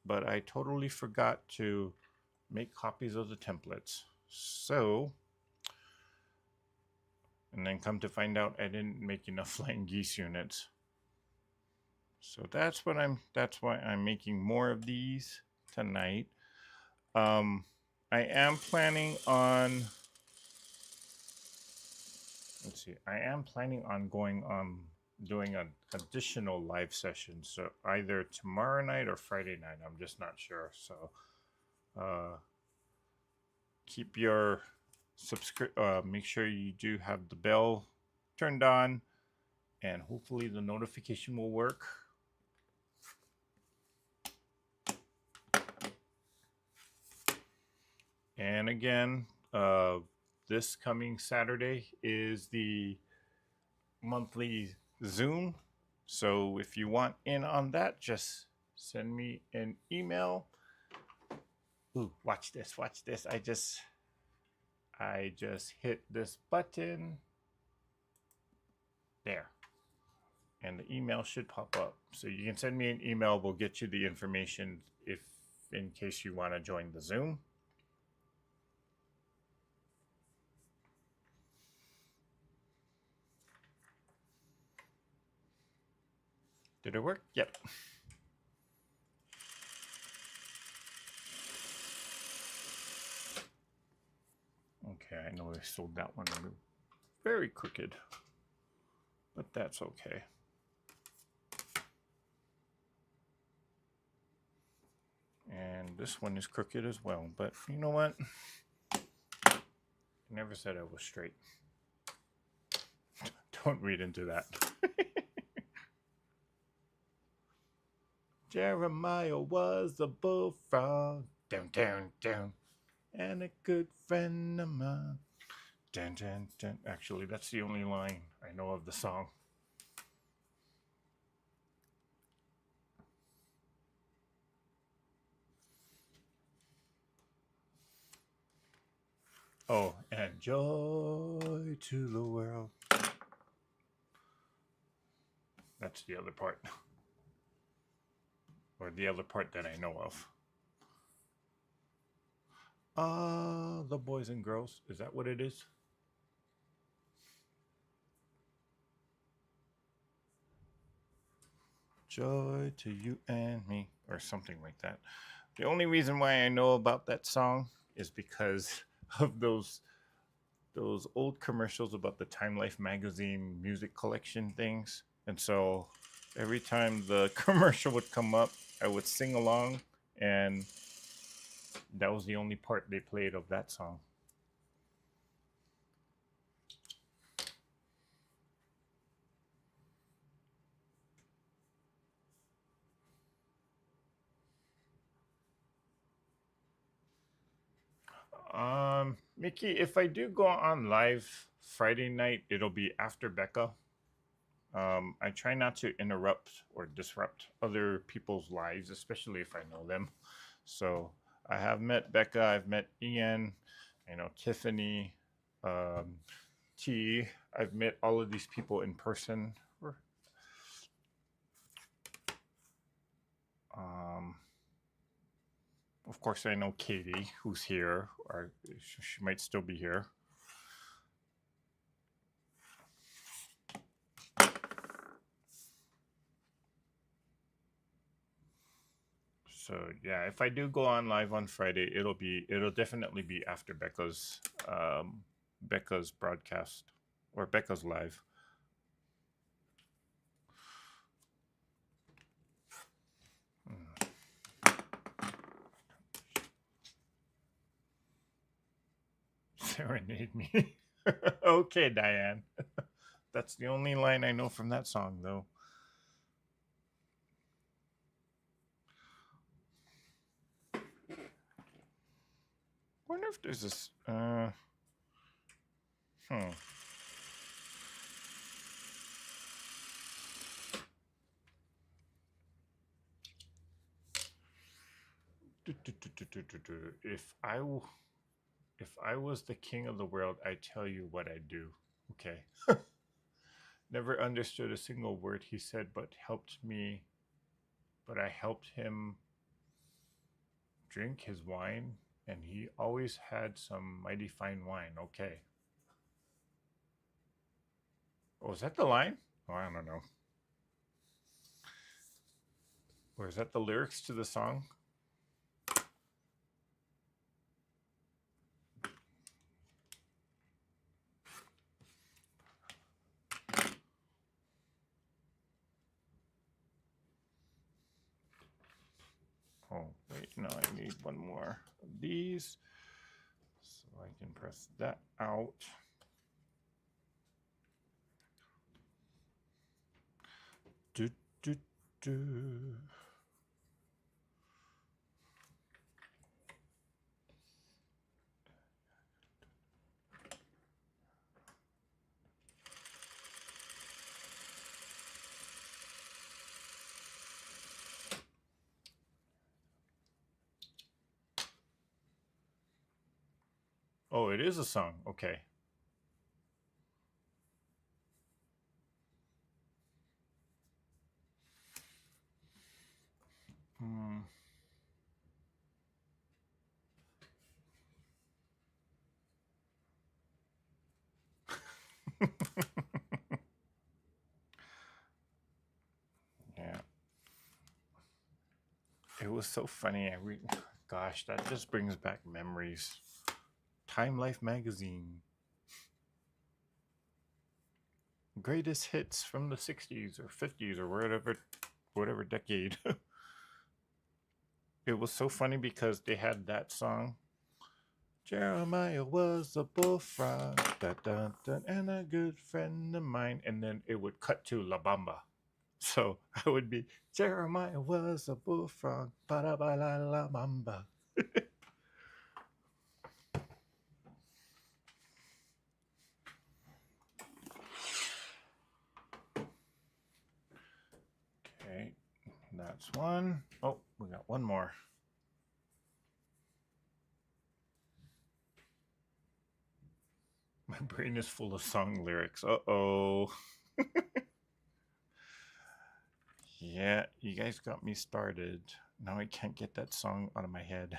but I totally forgot to make copies of the templates. So, and then come to find out I didn't make enough flying geese units. So that's why I'm making more of these tonight. I am planning on, let's see, I am planning on going doing an additional live session. So either tomorrow night or Friday night. I'm just not sure. So keep your make sure you do have the bell turned on, and hopefully the notification will work. And again, this coming Saturday is the monthly Zoom. So if you want in on that, just send me an email. Ooh, watch this, watch this. I just hit this button. There. And the email should pop up. So you can send me an email. We'll get you the information if in case you want to join the Zoom. Did it work? Yep. Okay, I know I sold that one very crooked, but that's okay. And this one is crooked as well, but you know what? I never said I was straight. Don't read into that. Jeremiah was a bullfrog, down, down, down, and a good friend of mine. Dun, dun, dun. Actually, that's the only line I know of the song. Oh, and joy to the world. That's the other part. Or the other part that I know of. The boys and girls. Is that what it is? Joy to you and me, or something like that. The only reason why I know about that song is because of those old commercials about the Time Life magazine music collection things. And so every time the commercial would come up, I would sing along, and that was the only part they played of that song. Mickey, if I do go on live Friday night, it'll be after Becca. I try not to interrupt or disrupt other people's lives, especially if I know them. So I have met Becca, I've met Ian, I know Tiffany, um, T. I've met all of these people in person. Um, of course, I know Katie, who's here, or she might still be here. So yeah, if I do go on live on Friday, it'll definitely be after Becca's broadcast or Becca's live. Serenade me. Okay, Diane. That's the only line I know from that song, though. Wonder if there's this. If I was the king of the world, I tell you what I'd do. Okay. Never understood a single word he said, but I helped him drink his wine, and he always had some mighty fine wine. Okay. Oh, is that the line? Oh, I don't know. Or is that the lyrics to the song? Oh, wait, no, I need one more of these. So I can press that out. Do, do, do. Oh, it is a song. Okay. Hmm. Yeah. It was so funny. Gosh, that just brings back memories. Time Life magazine. Greatest hits from the 60s or 50s or whatever decade. It was so funny because they had that song. Jeremiah was a bullfrog, da, da, da, and a good friend of mine. And then it would cut to La Bamba. So I would be, Jeremiah was a bullfrog, ba da ba la la bamba. Okay, that's one. Oh, we got one more. My brain is full of song lyrics. Uh-oh. Yeah, you guys got me started. Now I can't get that song out of my head.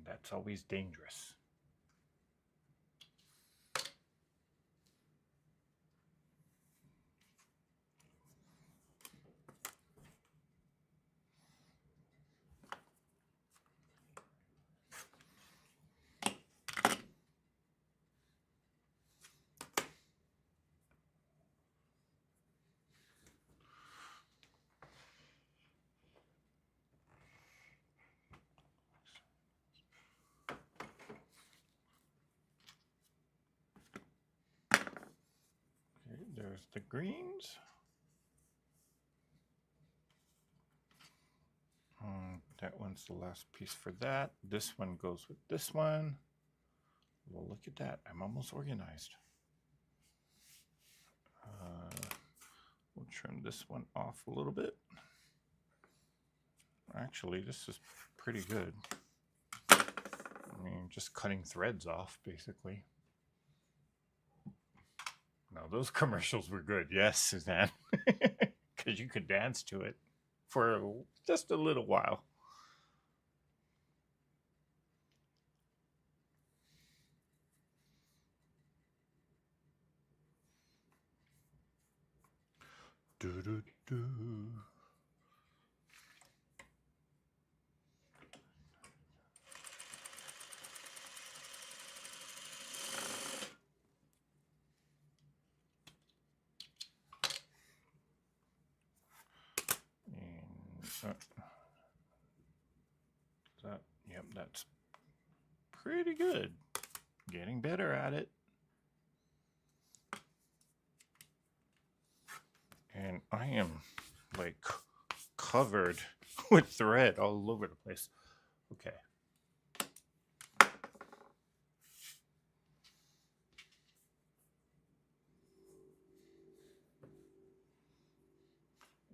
That's always dangerous. Okay, there's the greens. That one's the last piece for that. This one goes with this one. Well, look at that. I'm almost organized. We'll trim this one off a little bit. Actually, this is pretty good. I mean, just cutting threads off, basically. No, those commercials were good. Yes, Suzanne. Because you could dance to it for just a little while. Do, do, do. Yep, that's pretty good. Getting better at it. And I am like covered with thread all over the place. Okay.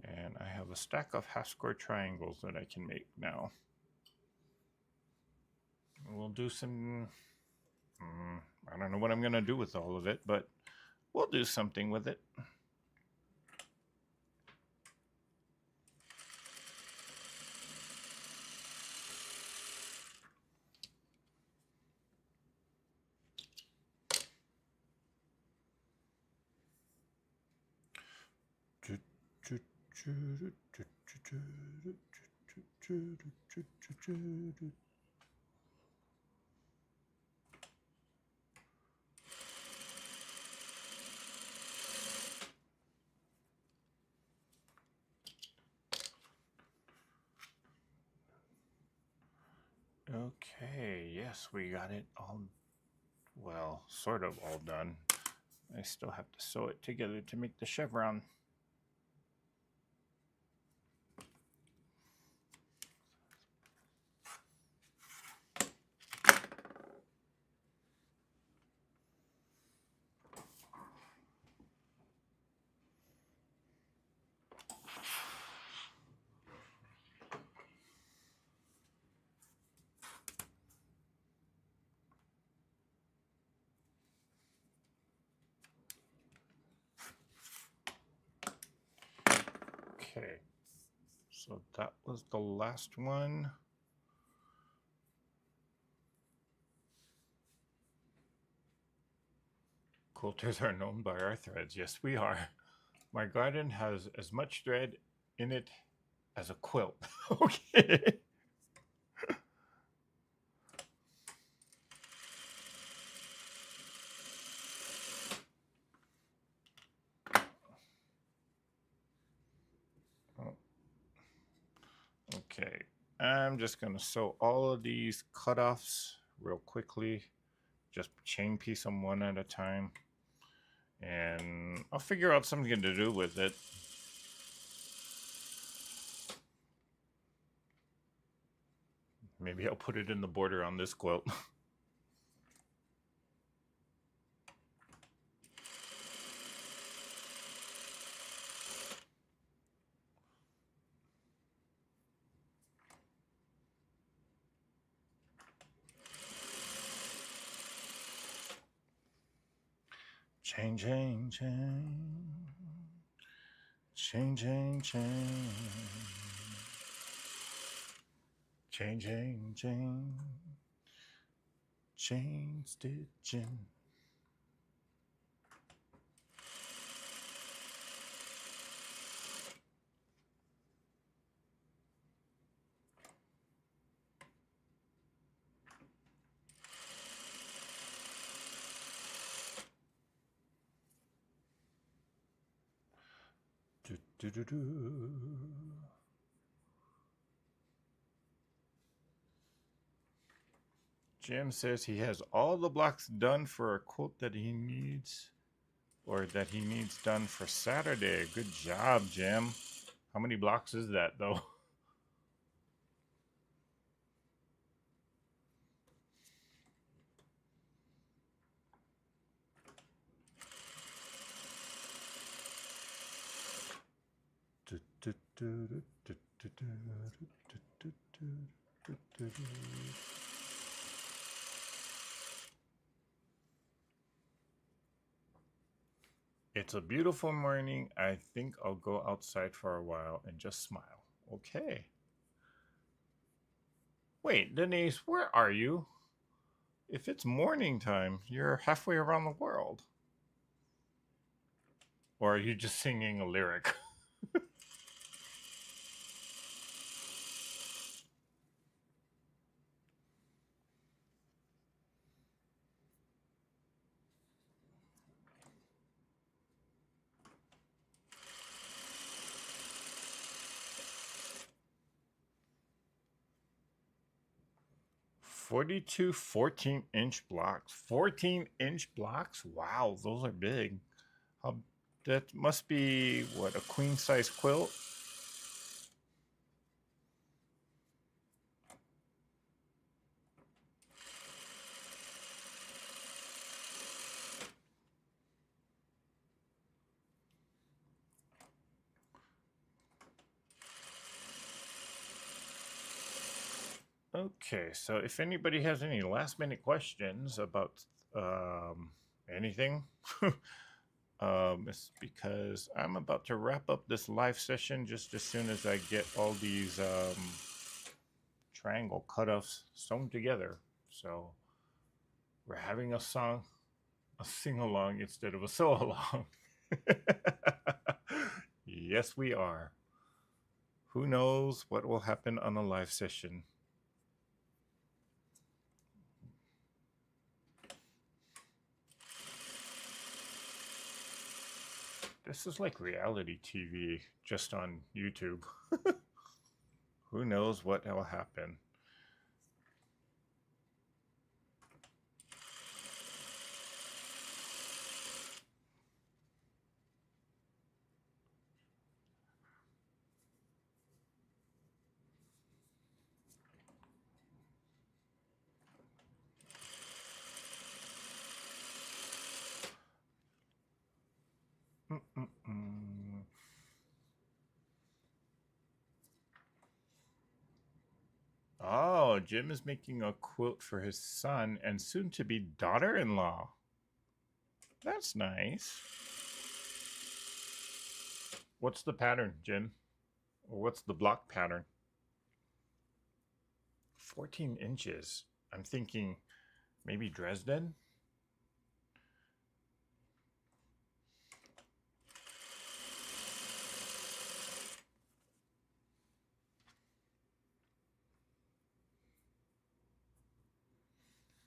And I have a stack of half square triangles that I can make now. We'll do some, I don't know what I'm going to do with all of it, but we'll do something with it. Okay, yes, we got it all, well, sort of all done. I still have to sew it together to make the chevron. Okay, so that was the last one. Quilters are known by our threads. Yes, we are. My garden has as much thread in it as a quilt. Okay. Okay, I'm just going to sew all of these cutoffs real quickly. Just chain piece them one at a time. And I'll figure out something to do with it. Maybe I'll put it in the border on this quilt. Chain, chain, chain. Chain, chain, chain. Chain, chain, chain. Chain stitching. Do, do, do, do. Jim says he has all the blocks done for a quilt that he needs, or that he needs done for Saturday. Good job, Jim. How many blocks is that, though? It's a beautiful morning. I think I'll go outside for a while and just smile. Okay. Wait, Denise, where are you? If it's morning time, you're halfway around the world. Or are you just singing a lyric? 42 14-inch blocks. 14-inch blocks? Wow, those are big. How, that must be, what, a queen size quilt? Okay, so if anybody has any last minute questions about anything, it's because I'm about to wrap up this live session just as soon as I get all these triangle cutoffs sewn together. So we're having a sing along instead of a sew along. Yes, we are. Who knows what will happen on a live session? This is like reality TV just on YouTube. Who knows what will happen? Mm-mm-mm. Oh, Jim is making a quilt for his son and soon to be daughter in law. That's nice. What's the pattern, Jim? Or what's the block pattern? 14 inches. I'm thinking maybe Dresden?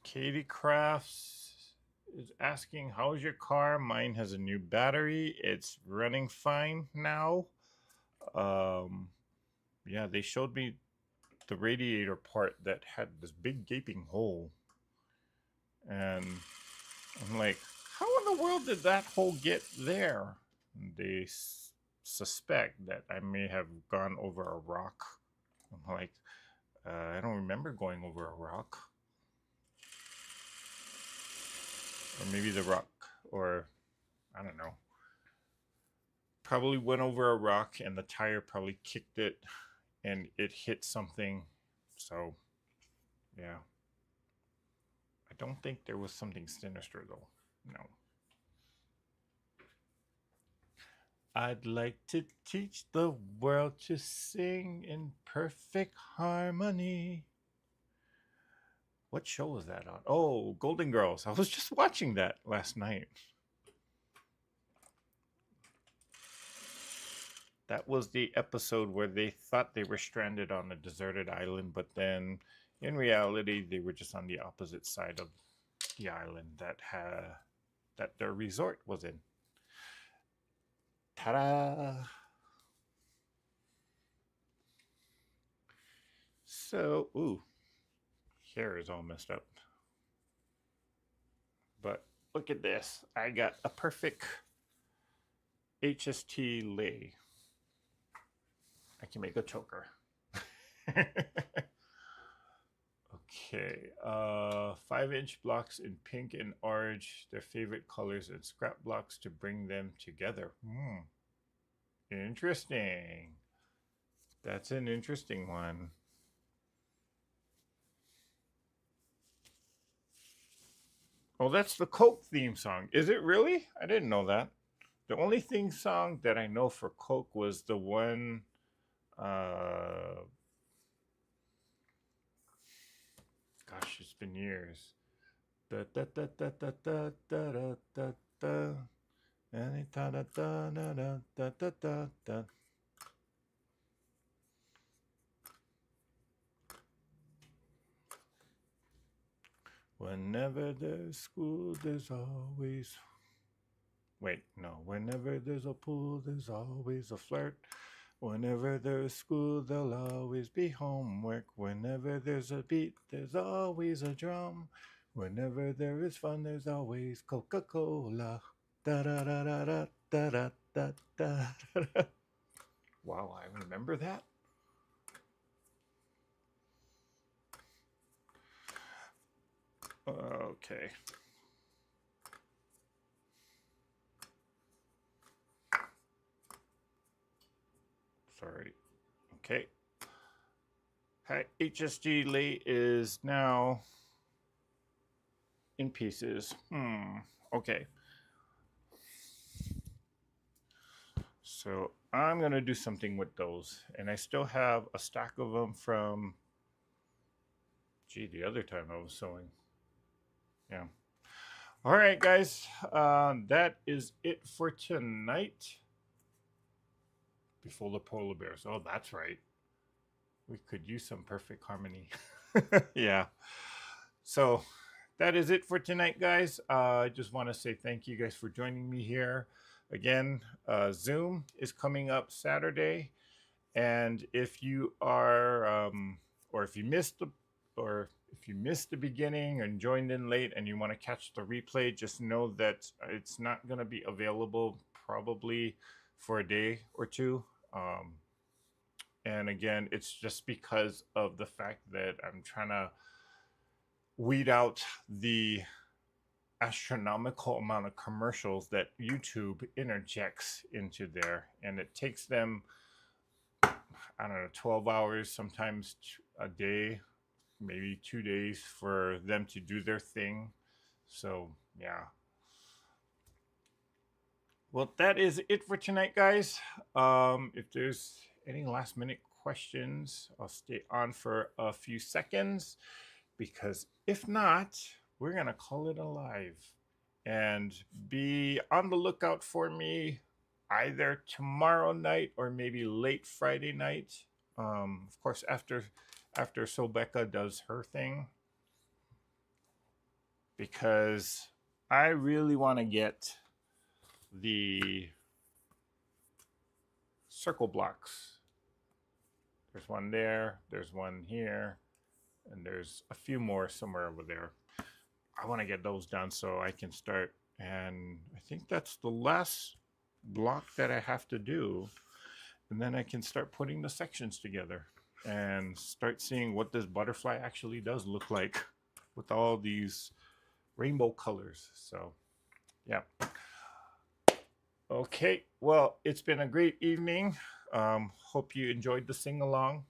Katie Crafts is asking, how's your car? Mine has a new battery. It's running fine now. Yeah, they showed me the radiator part that had this big gaping hole. And I'm like, how in the world did that hole get there? And they suspect that I may have gone over a rock. I'm like, I don't remember going over a rock. Or maybe the rock, or I don't know. Probably went over a rock and the tire probably kicked it and it hit something. So, yeah. I don't think there was something sinister though. No. I'd like to teach the world to sing in perfect harmony. What show was that on? Oh, Golden Girls. I was just watching that last night. That was the episode where they thought they were stranded on a deserted island, but then in reality, they were just on the opposite side of the island that their resort was in. Ta-da! So, ooh, hair is all messed up. But look at this. I got a perfect HST lei. I can make a choker. Okay, 5-inch blocks in pink and orange, their favorite colors, and scrap blocks to bring them together. Interesting. That's an interesting one. Oh, that's the Coke theme song. Is it really? I didn't know that. The only theme song that I know for Coke was the one. Gosh, it's been years. Da da da da da da da da da. Da da da da da da da da da. Whenever there's school, there's always. Wait, no. Whenever there's a pool, there's always a flirt. Whenever there's school, there'll always be homework. Whenever there's a beat, there's always a drum. Whenever there is fun, there's always Coca-Cola. Da da da da da da da da da da. Wow, I remember that. Okay. Sorry. Okay. HSG lei is now in pieces. Okay. So I'm going to do something with those. And I still have a stack of them from, the other time I was sewing. Yeah. All right, guys. That is it for tonight. Before the polar bears. Oh, that's right. We could use some perfect harmony. Yeah. So that is it for tonight, guys. I just want to say thank you guys for joining me here. Again, Zoom is coming up Saturday. And if you are, or if you missed the beginning and joined in late and you want to catch the replay, just know that it's not going to be available probably for a day or two. And again, it's just because of the fact that I'm trying to weed out the astronomical amount of commercials that YouTube interjects into there. And it takes them, I don't know, 12 hours, sometimes a day, maybe 2 days for them to do their thing. So, yeah. Well, that is it for tonight, guys. If there's any last minute questions, I'll stay on for a few seconds, because if not, we're going to call it a live. And be on the lookout for me either tomorrow night or maybe late Friday night. Of course, after Sobeka does her thing, because I really want to get the circle blocks. There's one there, there's one here, and there's a few more somewhere over there. I want to get those done so I can start. And I think that's the last block that I have to do. And then I can start putting the sections together and start seeing what this butterfly actually does look like with all these rainbow colors. So, yeah. Okay, well, it's been a great evening. Hope you enjoyed the sing-along.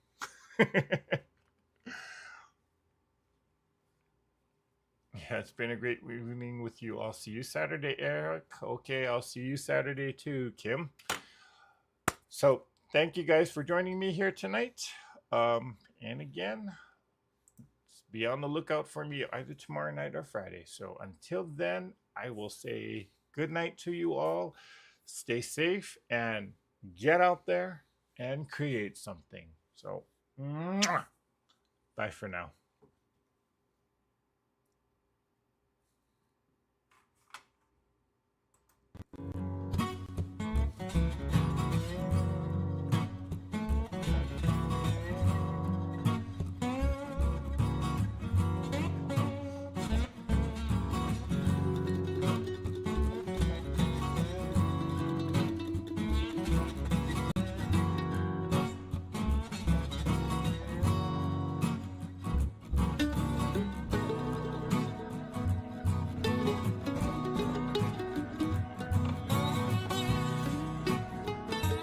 Yeah, it's been a great evening with you. I'll see you Saturday, Eric. Okay, I'll see you Saturday too, Kim. So thank you guys for joining me here tonight. And again, be on the lookout for me either tomorrow night or Friday. So until then, I will say good night to you all. Stay safe and get out there and create something. So, bye for now.